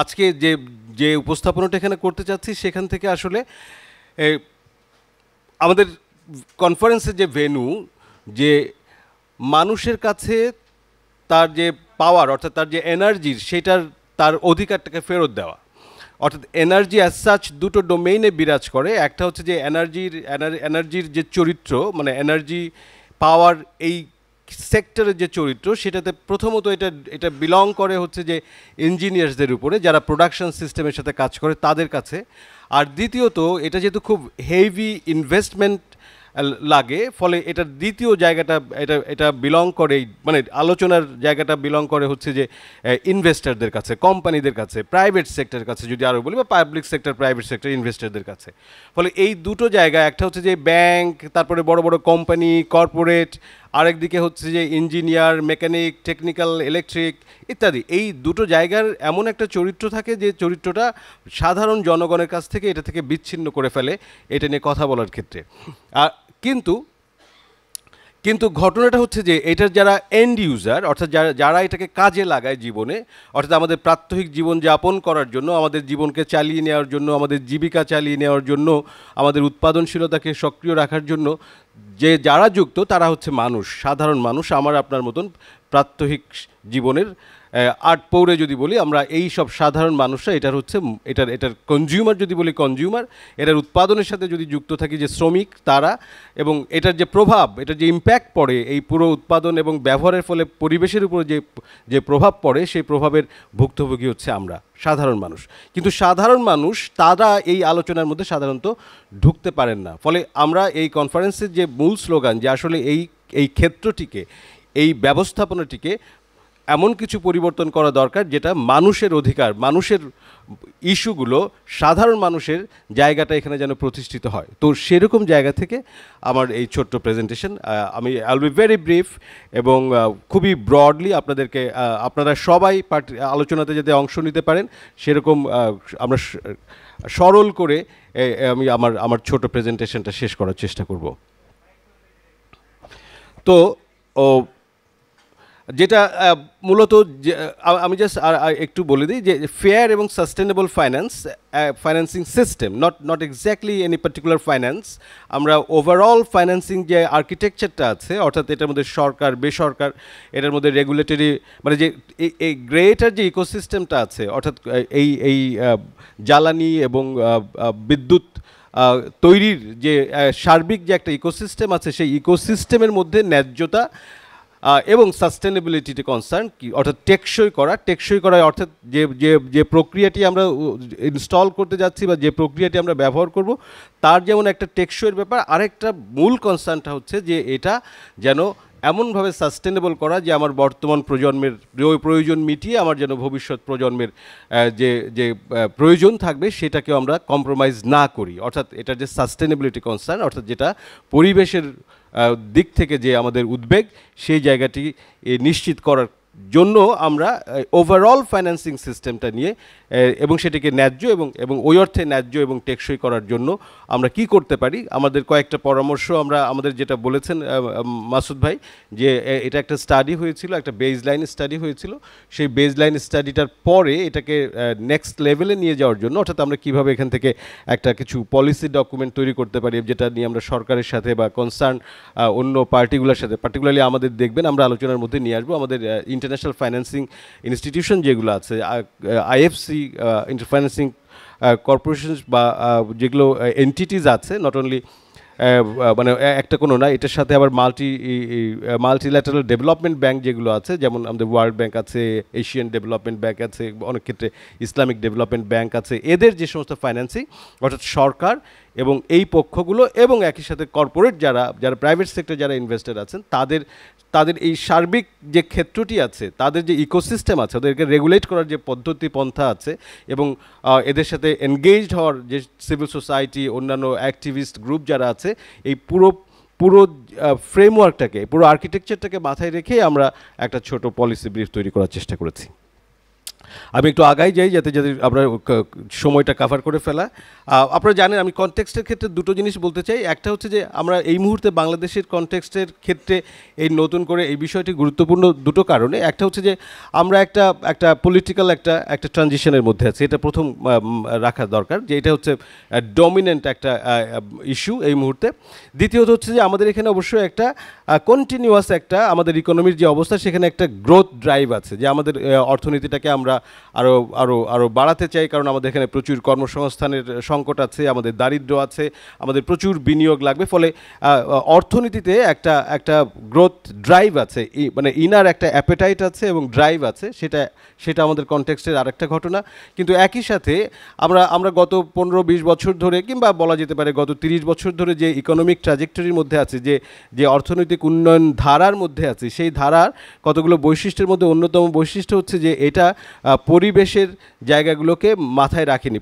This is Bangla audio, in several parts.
আজকে যে যে উপস্থাপনাটা এখানে করতে চাচ্ছি সেখান থেকে আসলে আমাদের কনফারেন্সের যে ভেন্যু, যে মানুষের কাছে তার যে পাওয়ার অর্থাৎ তার যে এনার্জির সেটার তার অধিকারটাকে ফেরত দেওয়া, অর্থাৎ এনার্জি অ্যাজ সাচ দুটো ডোমেইনে বিরাজ করে। একটা হচ্ছে যে এনার্জির যে চরিত্র, মানে এনার্জি পাওয়ার এই সেক্টরের যে চরিত্র, সেটাতে প্রথমত এটা বিলং করে হচ্ছে যে ইঞ্জিনিয়ার্সদের উপরে, যারা প্রোডাকশন সিস্টেমের সাথে কাজ করে তাদের কাছে। আর দ্বিতীয়ত এটা যেহেতু খুব হেভি ইনভেস্টমেন্ট লাগে, ফলে এটার দ্বিতীয় জায়গাটা এটা বিলং করে, মানে আলোচনার জায়গাটা বিলং করে হচ্ছে যে ইনভেস্টরদের কাছে, কোম্পানিদের কাছে, প্রাইভেট সেক্টরের কাছে যদি আরও বলি, বা পাবলিক সেক্টর, প্রাইভেট সেক্টর, ইনভেস্টরদের কাছে। ফলে এই দুটো জায়গা, একটা হচ্ছে যে ব্যাংক, তারপরে বড় বড় কোম্পানি, কর্পোরেট, আরেকদিকে হচ্ছে যে ইঞ্জিনিয়ার, মেকানিক, টেকনিক্যাল, ইলেকট্রিক ইত্যাদি, এই দুটো জায়গার এমন একটা চরিত্র থাকে যে চরিত্রটা সাধারণ জনগণের কাছ থেকে এটা থেকে বিচ্ছিন্ন করে ফেলে এটা নিয়ে কথা বলার ক্ষেত্রে। আর কিন্তু ঘটনাটা হচ্ছে যে এটার যারা এন্ড ইউজার, অর্থাৎ যারা এটাকে কাজে লাগায় জীবনে, অর্থাৎ আমাদের প্রাত্যহিক জীবন যাপন করার জন্য, আমাদের জীবনকে চালিয়ে নেওয়ার জন্য, আমাদের জীবিকা চালিয়ে নেওয়ার জন্য, আমাদের উৎপাদনশীলতাকে সক্রিয় রাখার জন্য যারা যুক্ত, তারা হচ্ছে মানুষ, সাধারণ মানুষ, আমার আপনার মতন প্রাত্যহিক জীবনের আট পৌরে যদি বলি আমরা, এই সব সাধারণ মানুষরা এটার কনজিউমার যদি বলি কনজিউমার, এটার উৎপাদনের সাথে যদি যুক্ত থাকি যে শ্রমিক তারা, এবং এটার যে প্রভাব, এটার যে ইম্প্যাক্ট পড়ে এই পুরো উৎপাদন এবং ব্যবহারের ফলে পরিবেশের উপর যে প্রভাব পড়ে, সেই প্রভাবের ভুক্তভোগী হচ্ছে আমরা সাধারণ মানুষ। কিন্তু সাধারণ মানুষ তারা এই আলোচনার মধ্যে সাধারণত ঢুকতে পারেন না। ফলে আমরা এই কনফারেন্সের যে মূল স্লোগান, যে আসলে এই ক্ষেত্রটিকে, এই ব্যবস্থাপনাটিকে এমন কিছু পরিবর্তন করা দরকার যেটা মানুষের অধিকার, মানুষের ইস্যুগুলো, সাধারণ মানুষের জায়গাটা এখানে যেন প্রতিষ্ঠিত হয়। তো সেরকম জায়গা থেকে আমার এই ছোট্ট প্রেজেন্টেশন। আমি I will be very brief এবং খুবই ব্রডলি আপনাদেরকে, আপনারা সবাই আলোচনাতে যাতে অংশ নিতে পারেন সেরকম আমরা সরল করে আমি আমার ছোট প্রেজেন্টেশনটা শেষ করার চেষ্টা করব। তো যেটা মূলত আমি জাস্ট একটু বলে দিই যে ফেয়ার এবং sustainable financing system, not exactly any particular finance. আমরা ওভারঅল ফাইন্যান্সিং যে আর্কিটেকচারটা আছে, অর্থাৎ এটার মধ্যে সরকার, বেসরকার, এটার মধ্যে রেগুলেটরি, মানে যে এই গ্রেটার যে ইকোসিস্টেমটা আছে, অর্থাৎ এই জ্বালানি এবং বিদ্যুৎ তৈরির যে সার্বিক যে একটা ইকোসিস্টেম আছে, সেই ইকোসিস্টেমের মধ্যে ন্যায্যতা এবং সাস্টেনেবিলিটিতে কনসার্ন কি, অর্থাৎ টেকসই করা, অর্থাৎ যে প্রক্রিয়াটি আমরা ইনস্টল করতে যাচ্ছি বা যে প্রক্রিয়াটি আমরা ব্যবহার করব, তার যেমন একটা টেকসইয়ের ব্যাপার, আরেকটা মূল কনসার্নটা হচ্ছে যে এটা যেন এমনভাবে সাস্টেনেবল করা যে আমার বর্তমান প্রজন্মের প্রয়োজন মিটিয়ে আমার যেন ভবিষ্যৎ প্রজন্মের যে প্রয়োজন থাকবে সেটাকেও আমরা কম্প্রোমাইজ না করি। অর্থাৎ এটার যে সাস্টেনেবিলিটি কনসার্ন, অর্থাৎ যেটা পরিবেশের দিক থেকে যে আমাদের উদ্বেগ, সেই জায়গাটি নিশ্চিত করার জন্য আমরা ওভারঅল ফাইন্যান্সিং সিস্টেমটা নিয়ে এবং সেটাকে ন্যায্য এবং ওই অর্থে ন্যায্য এবং টেকসই করার জন্য আমরা কি করতে পারি, আমাদের কয়েকটা পরামর্শ আমাদের যেটা বলেছেন মাসুদ ভাই, যে এটা একটা স্টাডি হয়েছিল, একটা বেসলাইন স্টাডি হয়েছিল। সেই বেসলাইন স্টাডিটার পরে এটাকে নেক্সট লেভেলে নিয়ে যাওয়ার জন্য, অর্থাৎ আমরা কীভাবে এখান থেকে একটা কিছু পলিসি ডকুমেন্ট তৈরি করতে পারি, যেটা নিয়ে আমরা সরকারের সাথে বা কনসার্ন অন্য পার্টিগুলোর সাথে, পার্টিকুলারলি আমাদের দেখবেন আমরা আলোচনার মধ্যে নিয়ে আসবো আমাদের ইন্টারন্যাশনাল ফাইন্যান্সিং ইনস্টিটিউশন যেগুলো আছে, আইএফসি, ফাইন্যান্সিং কর্পোরেশনস বা যেগুলো এন্টিটিস আছে, নট অনলি মানে একটা কোনো না, এটার সাথে আবার মাল্টিল্যাটারাল ডেভেলপমেন্ট ব্যাংক যেগুলো আছে, যেমন আমাদের ওয়ার্ল্ড ব্যাংক আছে, এশিয়ান ডেভেলপমেন্ট ব্যাংক আছে, অনেক ক্ষেত্রে ইসলামিক ডেভেলপমেন্ট ব্যাংক আছে, এদের যে সমস্ত ফাইন্যান্সিং, অর্থাৎ সরকার এবং এই পক্ষগুলো এবং একই সাথে কর্পোরেট যারা প্রাইভেট সেক্টর যারা ইনভেস্টর আছেন, তাদের এই সার্বিক যে ক্ষেত্রটি আছে, তাদের যে ইকোসিস্টেম আছে, ওদেরকে রেগুলেট করার যে পদ্ধতি পন্থা আছে, এবং এদের সাথে এনগেজড হওয়ার যে সিভিল সোসাইটি, অন্যান্য অ্যাক্টিভিস্ট গ্রুপ যারা আছে, এই পুরো ফ্রেমওয়ার্কটাকে, পুরো আর্কিটেকচারটাকে মাথায় রেখে আমরা একটা ছোট পলিসি ব্রিফ তৈরি করার চেষ্টা করেছি। আমি একটু আগাই যাই যাতে যাতে আমরা সময়টা কাভার করে ফেলা। আপনারা জানেন আমি কনটেক্সটের ক্ষেত্রে দুটো জিনিস বলতে চাই। একটা হচ্ছে যে আমরা এই মুহূর্তে বাংলাদেশের কনটেক্সটের ক্ষেত্রে এই নতুন করে এই বিষয়টি গুরুত্বপূর্ণ দুটো কারণে। একটা হচ্ছে যে আমরা একটা পলিটিক্যাল একটা ট্রানজিশনের মধ্যে আছি, এটা প্রথম রাখা দরকার, যে এটা হচ্ছে ডমিনেন্ট একটা ইস্যু এই মুহূর্তে। দ্বিতীয়ত হচ্ছে যে আমাদের এখানে অবশ্যই একটা কন্টিনিউয়াস একটা আমাদের ইকোনমির যে অবস্থা সেখানে একটা গ্রোথ ড্রাইভ আছে, যে আমাদের অর্থনীতিটাকে আমরা আরও আরও আরও বাড়াতে চাই, কারণ আমাদের এখানে প্রচুর কর্মসংস্থানের সংকট আছে, আমাদের দারিদ্র্য আছে, আমাদের প্রচুর বিনিয়োগ লাগবে। ফলে অর্থনীতিতে একটা গ্রোথ ড্রাইভ আছে, মানে ইনার একটা অ্যাপেটাইট আছে এবং ড্রাইভ আছে, সেটা আমাদের কনটেক্সটের আরেকটা ঘটনা। কিন্তু একই সাথে আমরা গত 15-20 বছর ধরে, কিংবা বলা যেতে পারে গত 30 বছর ধরে যে ইকোনমিক ট্র্যাজেক্টরির মধ্যে আছে, যে অর্থনৈতিক উন্নয়ন ধারার মধ্যে আছে, সেই ধারার কতগুলো বৈশিষ্ট্যের মধ্যে অন্যতম বৈশিষ্ট্য হচ্ছে যে এটা পরিবেশের জায়গাগুলোকে মাথায় রাখেনি।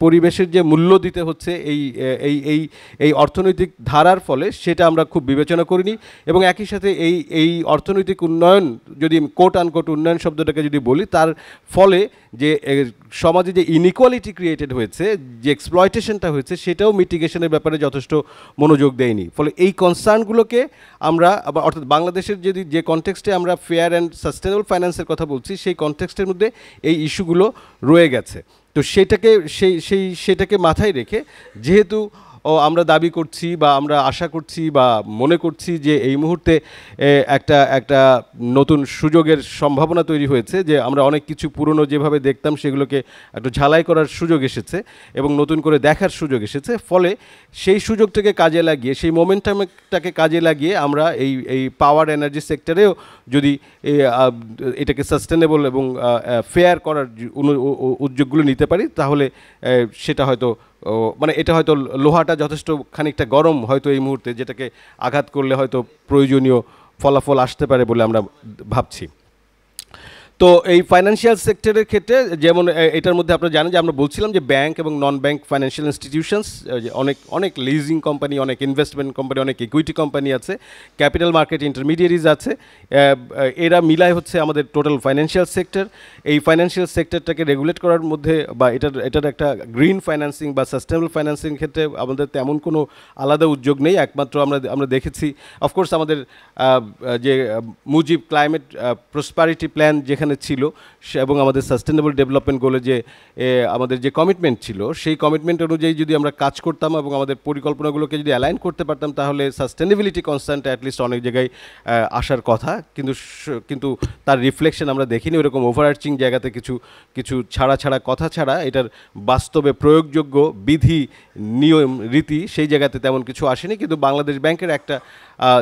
পরিবেশের যে মূল্য দিতে হচ্ছে এই এই এই এই অর্থনৈতিক ধারার ফলে, সেটা আমরা খুব বিবেচনা করিনি। এবং একই সাথে এই অর্থনৈতিক উন্নয়ন, যদি কোট আনকোট উন্নয়ন শব্দটাকে যদি বলি, তার ফলে যে সমাজে যে ইনইকুয়ালিটি ক্রিয়েটেড হয়েছে, যে এক্সপ্লয়টেশনটা হয়েছে, সেটাও মিটিগেশনের ব্যাপারে যথেষ্ট মনোযোগ দেয়নি। ফলে এই কনসার্নগুলোকে আমরা অর্থাৎ বাংলাদেশের যে কনটেক্সটে আমরা ফেয়ার অ্যান্ড সাস্টেনেবল ফাইন্যান্সের কথা বলছি, সেই কনটেক্সটের মধ্যে এই ইস্যুগুলো রয়ে গেছে। তো সেটাকে মাথায় রেখে, যেহেতু আমরা দাবি করছি বা আমরা আশা করছি বা মনে করছি যে এই মুহূর্তে একটা নতুন সুযোগের সম্ভাবনা তৈরি হয়েছে, যে আমরা অনেক কিছু পুরনো যেভাবে দেখতাম সেগুলোকে একটু ঝালাই করার সুযোগ এসেছে এবং নতুন করে দেখার সুযোগ এসেছে। ফলে সেই সুযোগটাকে কাজে লাগিয়ে, সেই মোমেন্টামটাকে কাজে লাগিয়ে আমরা এই পাওয়ার এনার্জি সেক্টরেও যদি এটাকে সাস্টেনেবল এবং ফেয়ার করার উদ্যোগগুলো নিতে পারি, তাহলে সেটা হয়তো মানে এটা হয়তো লোহাটা যথেষ্ট খানিকটা গরম হয়তো এই মুহূর্তে, যেটাকে আঘাত করলে হয়তো প্রয়োজনীয় ফলাফল আসতে পারে বলে আমরা ভাবছি। তো এই ফাইন্যান্সিয়াল সেক্টরের ক্ষেত্রে যেমন এটার মধ্যে আপনারা জানেন যে আমরা বলছিলাম যে ব্যাংক এবং নন ব্যাংক ফাইন্যান্সিয়াল ইনস্টিটিউশনস, অনেক লিজিং কোম্পানি, অনেক ইনভেস্টমেন্ট কোম্পানি, অনেক ইকুইটি কোম্পানি আছে, ক্যাপিটাল মার্কেট ইন্টারমিডিয়ারিজ আছে, এরা মিলাই হচ্ছে আমাদের টোটাল ফাইন্যান্সিয়াল সেক্টর। এই ফাইন্যান্সিয়াল সেক্টরটাকে রেগুলেট করার মধ্যে বা এটার একটা গ্রিন ফাইন্যান্সিং বা সাস্টেনেবল ফাইন্যান্সিং ক্ষেত্রে আমাদের তেমন কোনো আলাদা উদ্যোগ নেই। একমাত্র আমরা দেখেছি অফকোর্স আমাদের যে মুজিব ক্লাইমেট প্রসপারিটি প্ল্যান যেখানে ছিল, এবং আমাদের সাস্টেনেবল ডেভেলপমেন্ট গোলে যে আমাদের যে কমিটমেন্ট ছিল, সেই কমিটমেন্ট অনুযায়ী যদি আমরা কাজ করতাম এবং আমাদের পরিকল্পনাগুলোকে যদি অ্যালাইন করতে পারতাম, তাহলে সাস্টেনেবিলিটি কনসার্নটা অ্যাটলিস্ট অনেক জায়গায় আসার কথা। কিন্তু তার রিফ্লেকশন আমরা দেখিনি। ওরকম ওভারআর্চিং জায়গাতে কিছু ছাড়া কথা ছাড়া এটার বাস্তবে প্রয়োগযোগ্য বিধি, নিয়ম, রীতি সেই জায়গাতে তেমন কিছু আসেনি। কিন্তু বাংলাদেশ ব্যাংকের একটা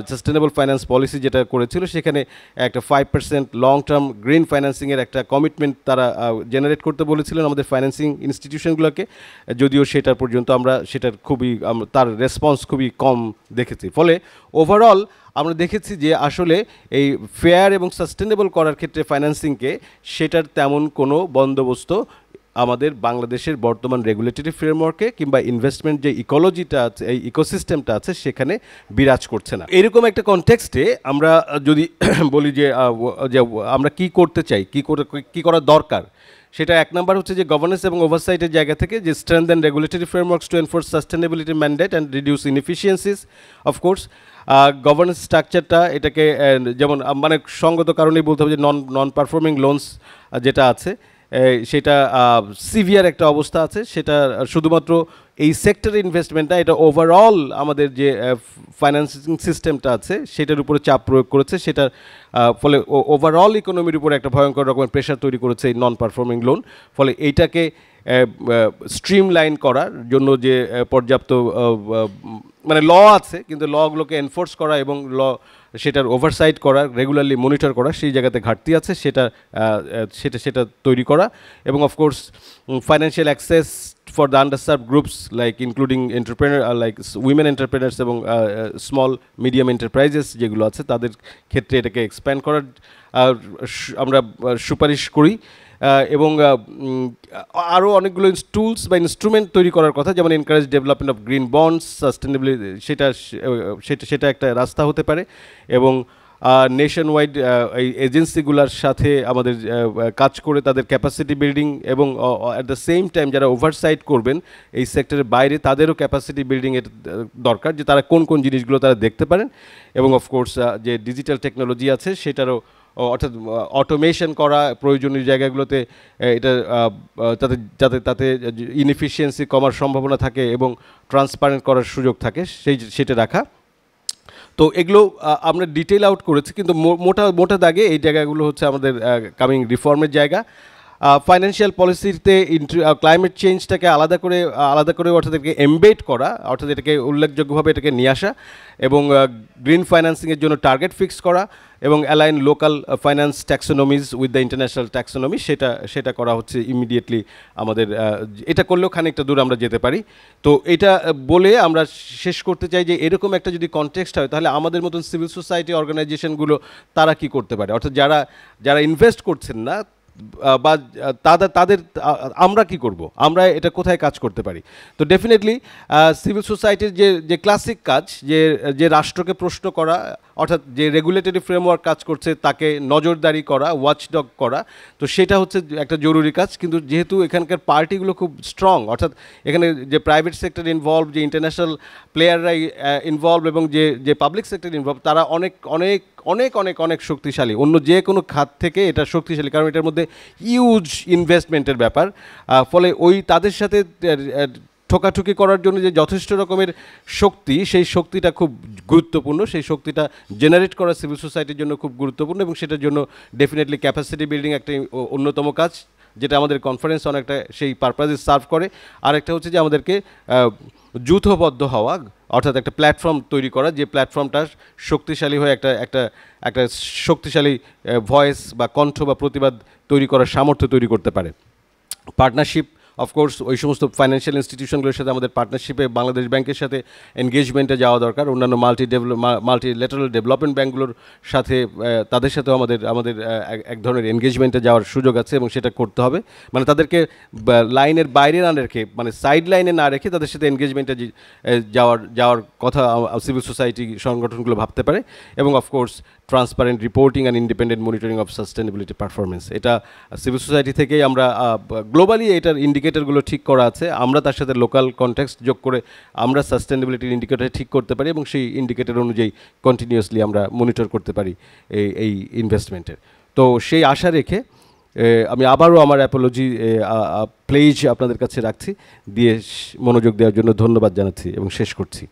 সাস্টেনেবল ফাইন্যান্স পলিসি যেটা করেছিল, সেখানে একটা 5% লং টার্ম গ্রিন ফাইন্যান্সিংয়ের একটা কমিটমেন্ট তারা জেনারেট করতে বলেছিলেন আমাদের ফাইন্যান্সিং ইনস্টিটিউশনগুলোকে, যদিও সেটা পর্যন্ত আমরা তার রেসপন্স খুবই কম দেখেছি। ফলে ওভারঅল আমরা দেখেছি যে আসলে এই ফেয়ার এবং সাস্টেনেবল করার ক্ষেত্রে ফাইন্যান্সিংকে, সেটার তেমন কোনো বন্দোবস্ত আমাদের বাংলাদেশের বর্তমান রেগুলেটরি ফ্রেমওয়ার্কে কিংবা ইনভেস্টমেন্ট যে ইকোলজিটা আছে, এই ইকোসিস্টেমটা আছে, সেখানে বিরাজ করছে না। এরকম একটা কনটেক্সটে আমরা যদি বলি যে আমরা কি করতে চাই, কি করা দরকার, সেটা এক নাম্বার হচ্ছে যে গভর্নেন্স এবং ওভারসাইটের জায়গা থেকে যে strengthen regulatory frameworks to enforce sustainability mandate and reduce inefficiencies. Of course governance স্ট্রাকচারটা এটাকে যেমন মানে সঙ্গত কারণেই বলতে হবে যে নন পারফর্মিং লোনস যেটা আছে, সেটা সিভিয়ার একটা অবস্থা আছে। সেটা শুধুমাত্র এই সেক্টরে ইনভেস্টমেন্ট না, এটা ওভারঅল আমাদের যে ফাইন্যান্সিং সিস্টেমটা আছে সেটার উপরে চাপ প্রয়োগ করেছে। সেটার ফলে ওভারঅল ইকোনমির উপরে একটা ভয়ঙ্কর রকমের প্রেশার তৈরি করেছে এই নন পারফর্মিং লোন। ফলে এইটাকে স্ট্রিমলাইন করার জন্য যে পর্যাপ্ত মানে ল আছে, কিন্তু লগুলোকে এনফোর্স করা এবং সেটার ওভারসাইট করা, রেগুলারলি মনিটর করা, সেই জায়গাতে ঘাটতি আছে, সেটা তৈরি করা। এবং of course financial access for the underserved groups like including entrepreneur like women entrepreneurs এবং স্মল মিডিয়াম এন্টারপ্রাইজেস যেগুলো আছে, তাদের ক্ষেত্রে এটাকে এক্সপ্যান্ড করার আমরা সুপারিশ করি। এবং আরও অনেকগুলো টুলস বা ইনস্ট্রুমেন্ট তৈরি করার কথা, যেমন encourage development of green bonds, sustainability, সেটা একটা রাস্তা হতে পারে। এবং নেশন ওয়াইড এই এজেন্সিগুলোর সাথে আমাদের কাজ করে তাদের ক্যাপাসিটি বিল্ডিং এবং অ্যাট দ্য সেম টাইম যারা ওভারসাইট করবেন এই সেক্টরের বাইরে তাদেরও ক্যাপাসিটি বিল্ডিংয়ের দরকার, যে তারা কোন কোন জিনিসগুলো তারা দেখতে পারেন, এবং অফকোর্স যে ডিজিটাল টেকনোলজি আছে সেটারও অর্থাৎ অটোমেশন করা প্রয়োজনীয় জায়গাগুলোতে এটা যাতে যাতে তাতে ইনএফিসিয়েন্সি কমার সম্ভাবনা থাকে এবং ট্রান্সপারেন্ট করার সুযোগ থাকে সেটা রাখা। তো এগুলো আমরা ডিটেল আউট করেছি, কিন্তু মোটা দাগে এই জায়গাগুলো হচ্ছে আমাদের কামিং রিফর্মের জায়গা। ফাইন্যান্সিয়াল পলিসিতে ক্লাইমেট চেঞ্জটাকে আলাদা করে অর্থাৎ এটাকে এমবেড করা, অর্থাৎ এটাকে উল্লেখযোগ্যভাবে এটাকে নিয়ে আসা, এবং গ্রিন ফাইন্যান্সিংয়ের জন্য টার্গেট ফিক্স করা এবং align local finance taxonomies with the international taxonomy, সেটা করা হচ্ছে ইমিডিয়েটলি। আমাদের এটা করলেও খানিকটা দূর আমরা যেতে পারি। তো এটা বলে আমরা শেষ করতে চাই যে এরকম একটা যদি কনটেক্সট হয় তাহলে আমাদের মতন সিভিল সোসাইটি অর্গানাইজেশনগুলো তারা কি করতে পারে, অর্থাৎ যারা ইনভেস্ট করছেন না বা তাদের আমরা কি করব, আমরা এটা কোথায় কাজ করতে পারি। তো ডেফিনেটলি সিভিল সোসাইটির যে ক্লাসিক কাজ, যে রাষ্ট্রকে প্রশ্ন করা, অর্থাৎ যে রেগুলেটরি ফ্রেমওয়ার্ক কাজ করছে তাকে নজরদারি করা, ওয়াচডগ করা, তো সেটা হচ্ছে একটা জরুরি কাজ। কিন্তু যেহেতু এখানকার পার্টিগুলো খুব স্ট্রং, অর্থাৎ এখানে যে প্রাইভেট সেক্টর ইনভলভ, যে ইন্টারন্যাশনাল প্লেয়াররা ইনভলভ এবং যে পাবলিক সেক্টর ইনভলভ, তারা অনেক অনেক অনেক অনেক অনেক শক্তিশালী, অন্য যে কোনো খাত থেকে এটা শক্তিশালী, কারণ এটার মধ্যে হিউজ ইনভেস্টমেন্টের ব্যাপার। ফলে তাদের সাথে ঠোকাঠুকি করার জন্য যে যথেষ্ট রকমের শক্তি, সেই শক্তিটা খুব গুরুত্বপূর্ণ, সেই শক্তিটা জেনারেট করা সিভিল সোসাইটির জন্য খুব গুরুত্বপূর্ণ, এবং সেটার জন্য ডেফিনেটলি ক্যাপাসিটি বিল্ডিং একটা অন্যতম কাজ, যেটা আমাদের কনফারেন্স অনেকটা সেই পারপাসে সার্ভ করে। আরেকটা হচ্ছে যে আমাদেরকে যূথবদ্ধ হওয়া, অর্থাৎ একটা প্ল্যাটফর্ম তৈরি করা, যে প্ল্যাটফর্মটা শক্তিশালী হয়ে একটা শক্তিশালী ভয়েস বা কণ্ঠ বা প্রতিবাদ তৈরি করার সামর্থ্য তৈরি করতে পারে। পার্টনারশিপ, অফকোর্স ওই সমস্ত ফাইন্যান্সিয়াল ইনস্টিটিউশনগুলোর সাথে আমাদের পার্টনারশিপে বাংলাদেশ ব্যাংকের সাথে এনগেজমেন্টে যাওয়া দরকার, অন্যান্য মাল্টিল্যাটারাল ডেভেলপমেন্ট ব্যাঙ্কগুলোর সাথে তাদের সাথেও আমাদের এক ধরনের এনগেজমেন্টে যাওয়ার সুযোগ আছে, এবং সেটা করতে হবে। মানে তাদেরকে লাইনের বাইরে না রেখে, মানে সাইড লাইনে না রেখে তাদের সাথে এনগেজমেন্টে যাওয়ার কথা সিভিল সোসাইটি সংগঠনগুলো ভাবতে পারে। এবং of course transparent reporting and independent monitoring of sustainability performance, এটা সিভিল সোসাইটি থেকেই আমরা গ্লোবালি এটার ইন্ডিকেটরগুলো ঠিক করা আছে, আমরা তার সাথে লোকাল কনটেক্সট যোগ করে আমরা সাস্টেনেবিলিটির ইন্ডিকেটর ঠিক করতে পারি, এবং সেই ইন্ডিকেটর অনুযায়ী কন্টিনিউয়াসলি আমরা মনিটর করতে পারি এই ইনভেস্টমেন্টের। তো সেই আশা রেখে আমি আবারও আমার অ্যাপোলজি প্লেজ আপনাদের কাছে রাখছি, দিয়ে মনোযোগ দেওয়ার জন্য ধন্যবাদ জানাচ্ছি এবং শেষ করছি।